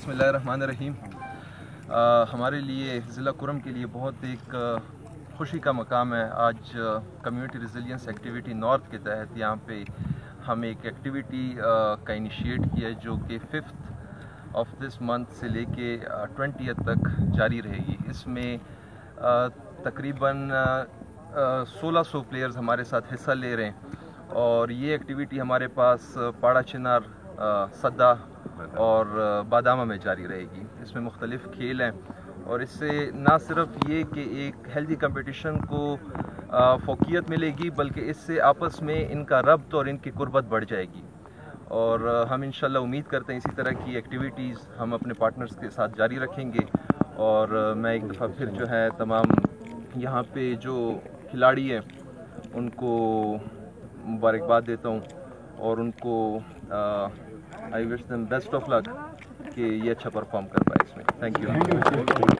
बिस्मिल्लाहिर्रहमानिर्रहीम। हमारे लिए ज़िला कुरम के लिए बहुत एक खुशी का मकाम है। आज कम्युनिटी रेजिलियंस एक्टिविटी नॉर्थ के तहत यहाँ पे हम एक एक्टिविटी का इनिशिएट किया है जो कि 5th ऑफ दिस मंथ से लेके 20th तक जारी रहेगी। इसमें तकरीबन 1600 प्लेयर्स हमारे साथ हिस्सा ले रहे हैं और ये एक्टिविटी हमारे पास पाड़ा चिनार, सद्दा और बादामा में जारी रहेगी। इसमें मुख्तलिफ खेल हैं और इससे ना सिर्फ ये कि एक हेल्दी कंपटीशन को फोकियत मिलेगी बल्कि इससे आपस में इनका रब्त और इनकी कुर्बत बढ़ जाएगी। और हम इंशाल्लाह उम्मीद करते हैं इसी तरह की एक्टिविटीज़ हम अपने पार्टनर्स के साथ जारी रखेंगे। और मैं एक दफ़ा फिर जो है तमाम यहाँ पे जो खिलाड़ी हैं उनको मुबारकबाद देता हूँ और उनको I wish them best of luck कि ये अच्छा परफॉर्म कर पाए इसमें। Thank you.